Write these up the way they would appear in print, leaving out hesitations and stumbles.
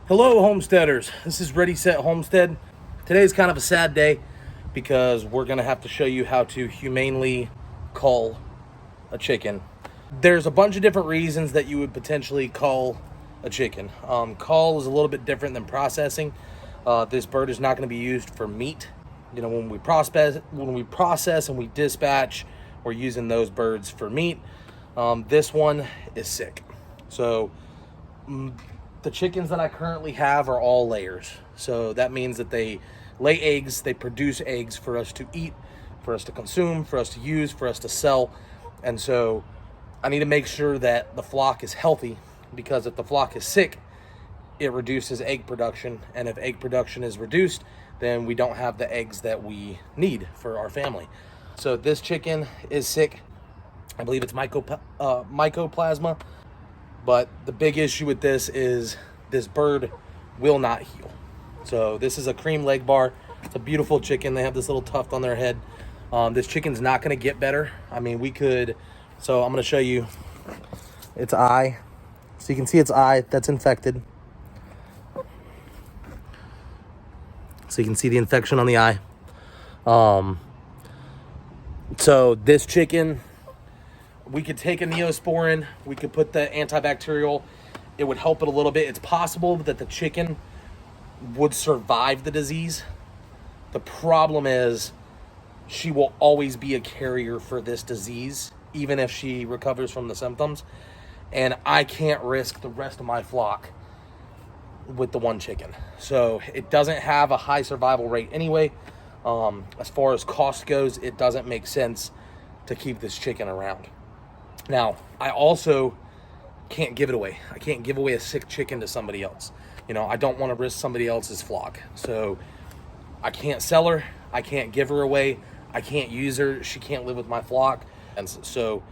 Hello, homesteaders. This is Ready, Set, Homestead. Today's kind of a sad day because we're going to have to show you how to humanely cull a chicken. There's a bunch of different reasons that you would potentially cull a chicken. Cull is a little bit different than processing. This bird is not going to be used for meat. You know, when we process and we dispatch, we're using those birds for meat. This one is sick. So the chickens that I currently have are all layers. So that means that they lay eggs, they produce eggs for us to eat, for us to consume, for us to use, for us to sell. And so I need to make sure that the flock is healthy, because if the flock is sick, it reduces egg production. And if egg production is reduced, then we don't have the eggs that we need for our family. So this chicken is sick. I believe it's mycoplasma. But the big issue with this is this bird will not heal. So this is a cream leg bar. It's a beautiful chicken. They have this little tuft on their head. This chicken's not going to get better. I mean, so I'm going to show you its eye. So you can see its eye that's infected. So you can see the infection on the eye. So this chicken, we could take a Neosporin, we could put the antibacterial, it would help it a little bit. It's possible that the chicken would survive the disease. The problem is she will always be a carrier for this disease, even if she recovers from the symptoms. And I can't risk the rest of my flock with the one chicken. So it doesn't have a high survival rate anyway. As far as cost goes, it doesn't make sense to keep this chicken around. Now, I also can't give it away. I can't give away a sick chicken to somebody else. You know, I don't want to risk somebody else's flock. So I can't sell her. I can't give her away. I can't use her. She can't live with my flock. And so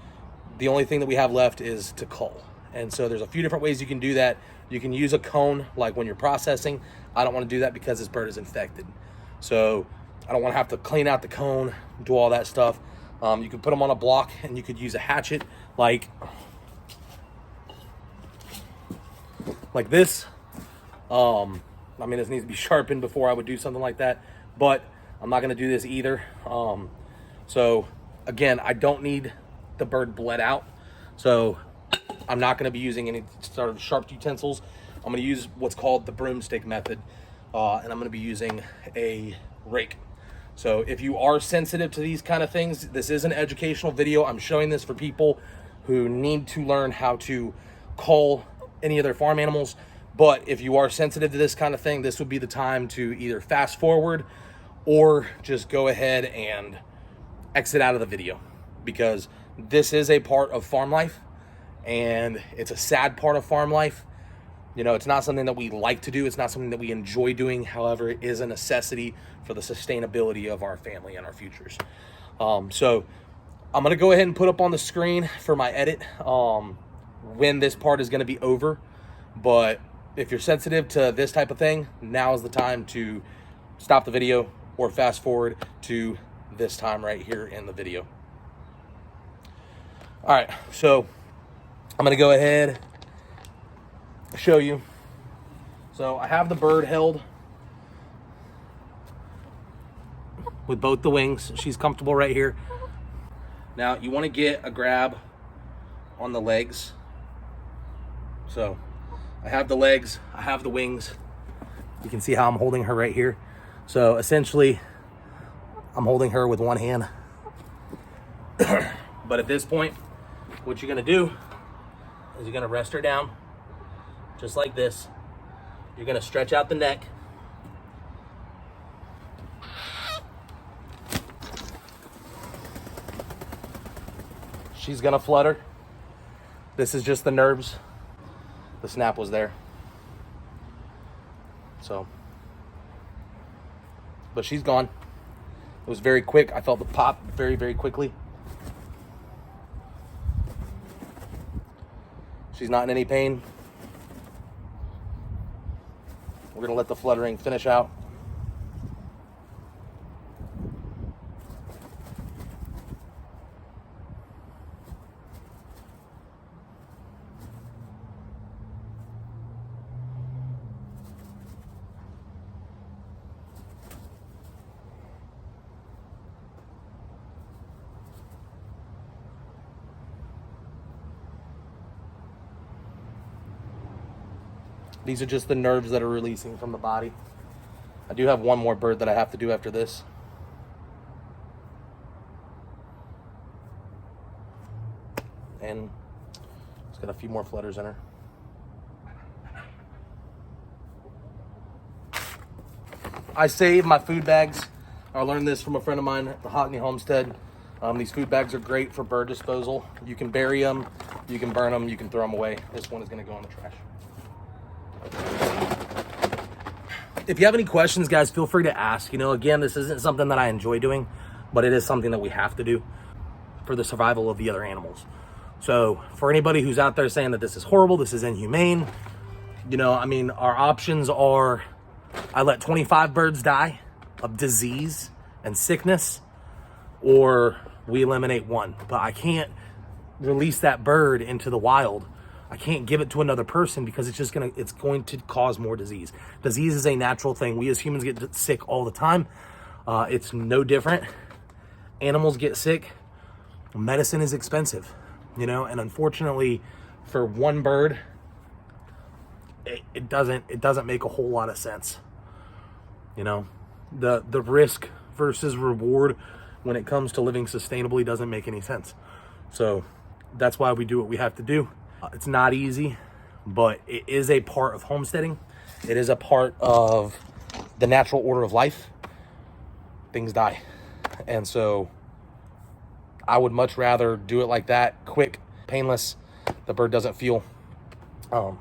the only thing that we have left is to cull. And so there's a few different ways you can do that. You can use a cone, like when you're processing. I don't want to do that because this bird is infected. So I don't want to have to clean out the cone, do all that stuff. You could put them on a block, and you could use a hatchet like this. I mean, this needs to be sharpened before I would do something like that, but I'm not going to do this either. So again, I don't need the bird bled out, so I'm not going to be using any sort of sharp utensils. I'm going to use what's called the broomstick method, and I'm going to be using a rake. So if you are sensitive to these kind of things, this is an educational video. I'm showing this for people who need to learn how to cull any of their farm animals. But if you are sensitive to this kind of thing, this would be the time to either fast forward or just go ahead and exit out of the video, because this is a part of farm life, and it's a sad part of farm life. You know, it's not something that we like to do. It's not something that we enjoy doing. However, it is a necessity for the sustainability of our family and our futures. So I'm going to go ahead and put up on the screen for my edit when this part is going to be over. But if you're sensitive to this type of thing, now is the time to stop the video or fast forward to this time right here in the video. All right, so I'm going to go ahead show you. So I have the bird held with both the wings. She's comfortable right here. Now you want to get a grab on the legs. So I have the legs, I have the wings. You can see how I'm holding her right here. So essentially I'm holding her with one hand. But at this point, what you're going to do is you're going to rest her down just like this. You're going to stretch out the neck. She's going to flutter. This is just the nerves. The snap was there. So, but she's gone. It was very quick. I felt the pop very, very quickly. She's not in any pain. We're going to let the fluttering finish out. These are just the nerves that are releasing from the body. I do have one more bird that I have to do after this. And it's got a few more flutters in her. I save my food bags. I learned this from a friend of mine at the Homestead. These food bags are great for bird disposal. You can bury them, you can burn them, you can throw them away. This one is going to go in the trash. If you have any questions, guys, feel free to ask. You know, again, this isn't something that I enjoy doing, but it is something that we have to do for the survival of the other animals. So for anybody who's out there saying that this is horrible, this is inhumane, you know, I mean, our options are I let 25 birds die of disease and sickness, or we eliminate one. But I can't release that bird into the wild. I can't give it to another person because it's going to cause more disease. Disease is a natural thing. We as humans get sick all the time. It's no different. Animals get sick. Medicine is expensive, you know, and unfortunately for one bird, it doesn't make a whole lot of sense. You know, the risk versus reward when it comes to living sustainably doesn't make any sense. So that's why we do what we have to do. It's not easy, but it is a part of homesteading. It is a part of the natural order of life. Things die. And so I would much rather do it like that, quick, painless. The bird doesn't feel. And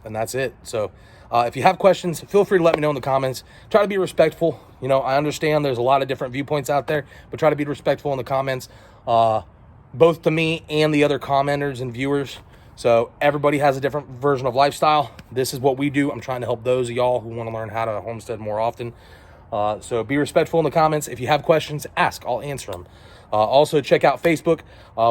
that's it. So if you have questions, feel free to let me know in the comments. Try to be respectful. You know, I understand there's a lot of different viewpoints out there, but try to be respectful in the comments, both to me and the other commenters and viewers. So everybody has a different version of lifestyle. This is what we do. I'm trying to help those of y'all who want to learn how to homestead more often. So be respectful in the comments. If you have questions, ask. I'll answer them. Also, check out Facebook.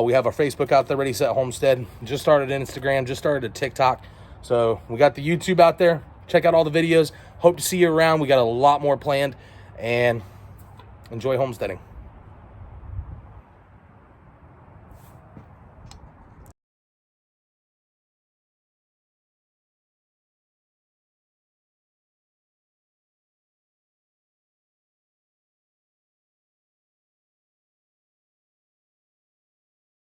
We have our Facebook out there, Ready Set Homestead. Just started Instagram, just started a TikTok. So we got the YouTube out there. Check out all the videos. Hope to see you around. We got a lot more planned. And enjoy homesteading.